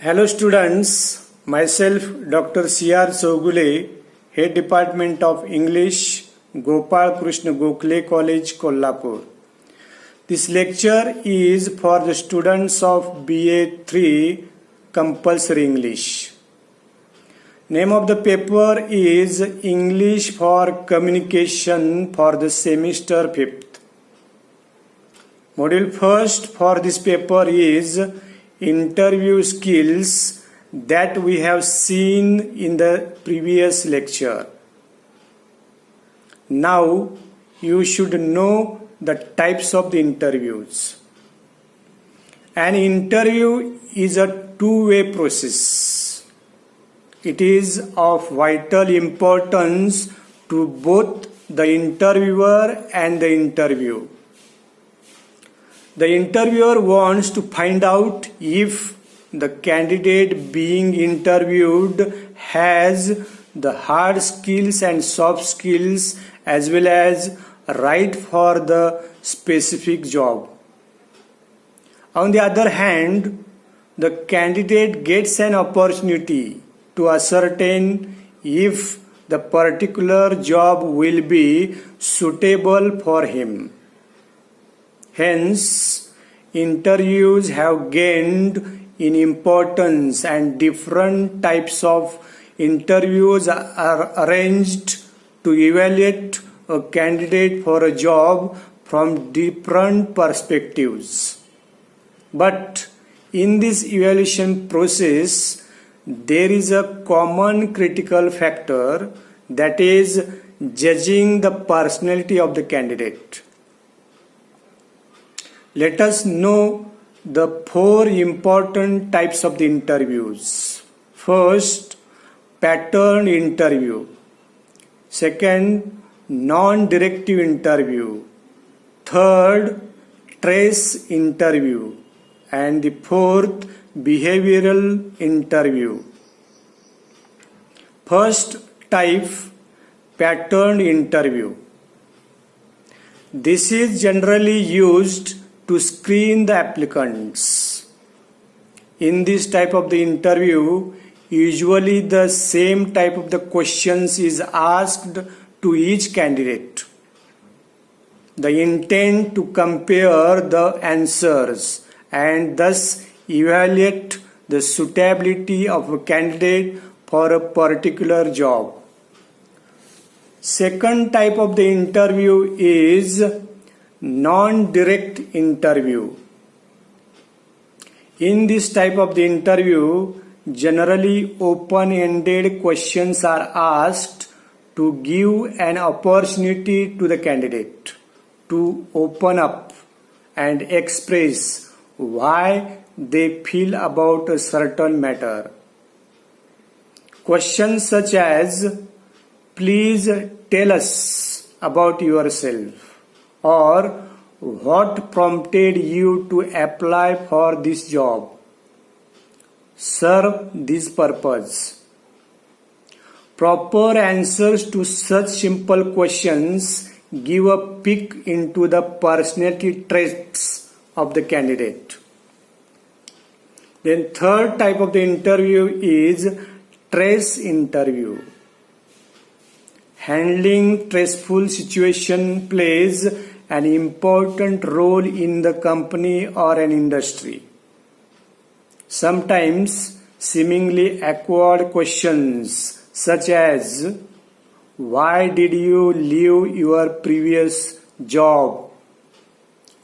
Hello students, myself Dr. C.R. Sogule, Head Department of English, Gopal Krishna Gokhale College, Kolhapur. This lecture is for the students of BA 3 Compulsory English. Name of the paper is English for Communication for the semester 5th. Module first for this paper is interview skills that we have seen in the previous lecture. Now you should know the types of the interviews. An interview is a two-way process. It is of vital importance to both the interviewer and the interview. The interviewer wants to find out if the candidate being interviewed has the hard skills and soft skills as well as right for the specific job. On the other hand, the candidate gets an opportunity to ascertain if the particular job will be suitable for him. Hence, interviews have gained in importance and different types of interviews are arranged to evaluate a candidate for a job from different perspectives. But in this evaluation process, there is a common critical factor, that is judging the personality of the candidate. Let us know the four important types of the interviews. First, pattern interview. Second, non-directive interview. Third, trace interview. And the fourth, behavioral interview. First type, pattern interview. This is generally used to screen the applicants. In this type of the interview, usually the same type of the questions is asked to each candidate. The intent to compare the answers and thus evaluate the suitability of a candidate for a particular job. Second type of the interview is non-direct interview. In this type of the interview, generally open-ended questions are asked to give an opportunity to the candidate to open up and express why they feel about a certain matter. Questions such as, please tell us about yourself, or what prompted you to apply for this job, serve this purpose. Proper answers to such simple questions give a peek into the personality traits of the candidate. Then third type of the interview is trace interview. Handling stressful situation plays an important role in the company or an industry. Sometimes seemingly awkward questions such as, why did you leave your previous job?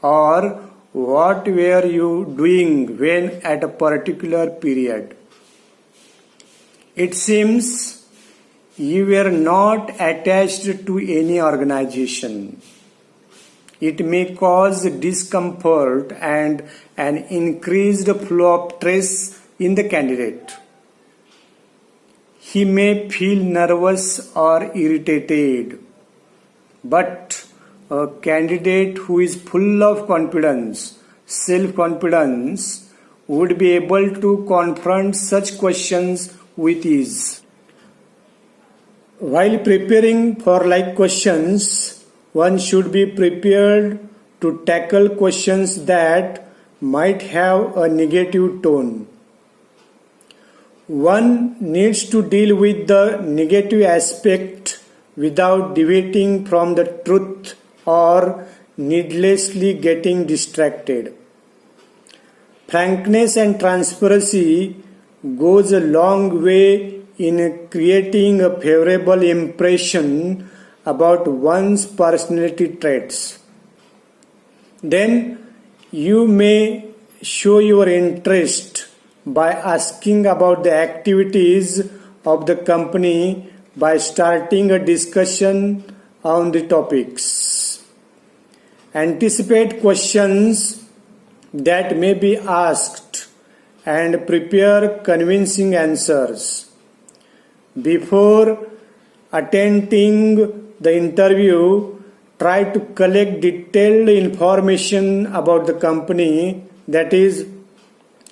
Or what were you doing when at a particular period? It seems you were not attached to any organization. It may cause discomfort and an increased flow of stress in the candidate. He may feel nervous or irritated, but a candidate who is full of confidence, self-confidence, would be able to confront such questions with ease. While preparing for like questions, one should be prepared to tackle questions that might have a negative tone. One needs to deal with the negative aspect without deviating from the truth or needlessly getting distracted. Frankness and transparency goes a long way in creating a favorable impression about one's personality traits. Then you may show your interest by asking about the activities of the company by starting a discussion on the topics. Anticipate questions that may be asked and prepare convincing answers. Before attending the interview, try to collect detailed information about the company, that is,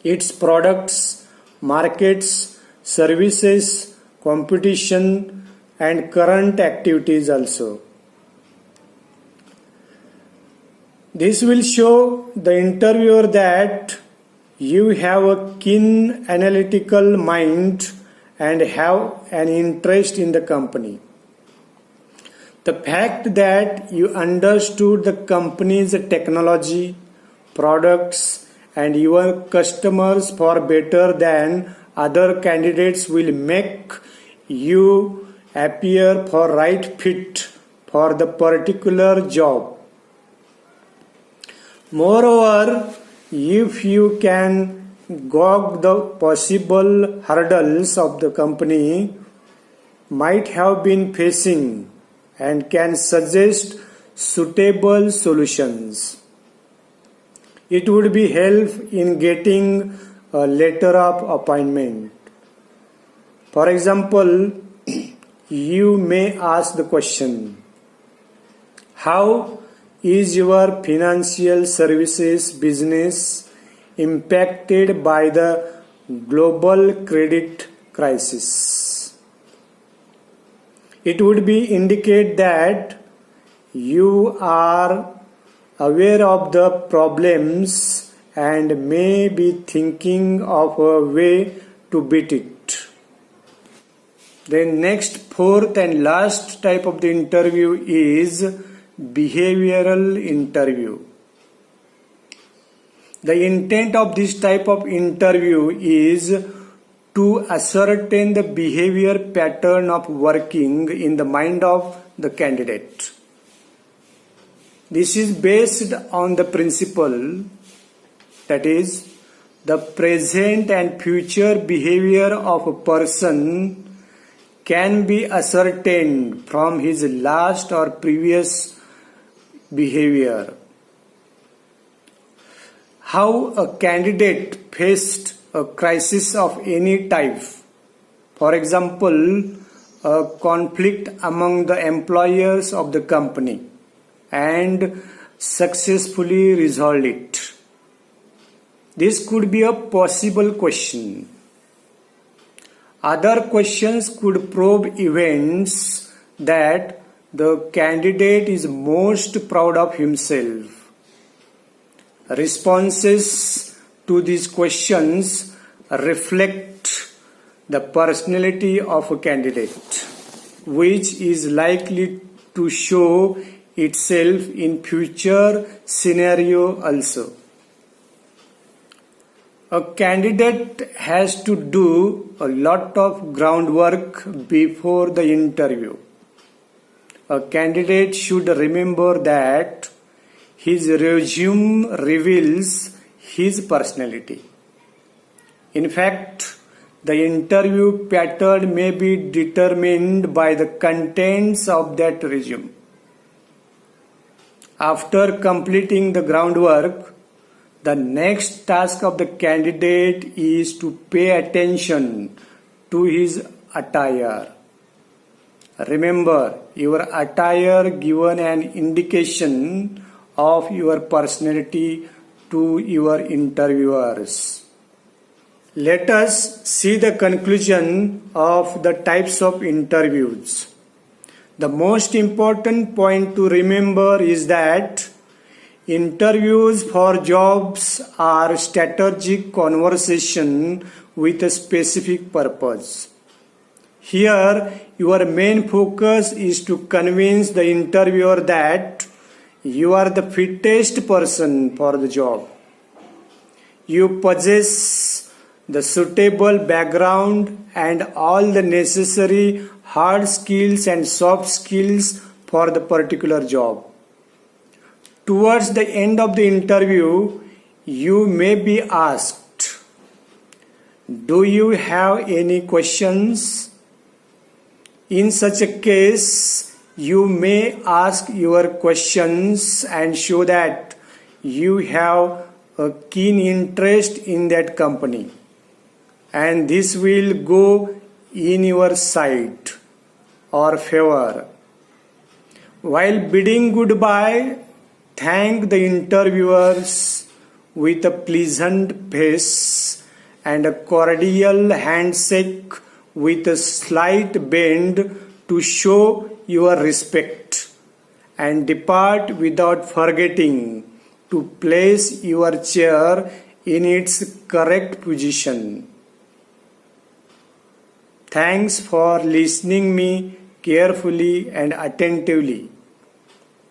its products, markets, services, competition, and current activities also. This will show the interviewer that you have a keen analytical mind and have an interest in the company. The fact that you understood the company's technology, products, and your customers far better than other candidates will make you appear for right fit for the particular job. Moreover, if you can gauge the possible hurdles of the company might have been facing and can suggest suitable solutions, it would be helpful in getting a letter of appointment. For example, you may ask the question, how is your financial services business impacted by the global credit crisis? It would be indicate that you are aware of the problems and may be thinking of a way to beat it. The next, fourth and last type of the interview is behavioral interview. The intent of this type of interview is to ascertain the behavior pattern of working in the mind of the candidate. This is based on the principle, that is, the present and future behavior of a person can be ascertained from his last or previous behavior. How a candidate faced a crisis of any type, for example, a conflict among the employers of the company, and successfully resolved it. This could be a possible question. Other questions could probe events that the candidate is most proud of himself. Responses to these questions reflect the personality of a candidate, which is likely to show itself in future scenario also. A candidate has to do a lot of groundwork before the interview. A candidate should remember that his resume reveals his personality. In fact, the interview pattern may be determined by the contents of that resume. After completing the groundwork, the next task of the candidate is to pay attention to his attire. Remember, your attire gives an indication of your personality to your interviewers. Let us see the conclusion of the types of interviews. The most important point to remember is that interviews for jobs are strategic conversation with a specific purpose. Here, your main focus is to convince the interviewer that you are the fittest person for the job. You possess the suitable background and all the necessary hard skills and soft skills for the particular job. Towards the end of the interview, you may be asked, "Do you have any questions?" In such a case, you may ask your questions and show that you have a keen interest in that company, and this will go in your side or favor. While bidding goodbye, thank the interviewers with a pleasant face and a cordial handshake with a slight bend to show your respect, and depart without forgetting to place your chair in its correct position. Thanks for listening me carefully and attentively.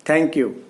Thank you.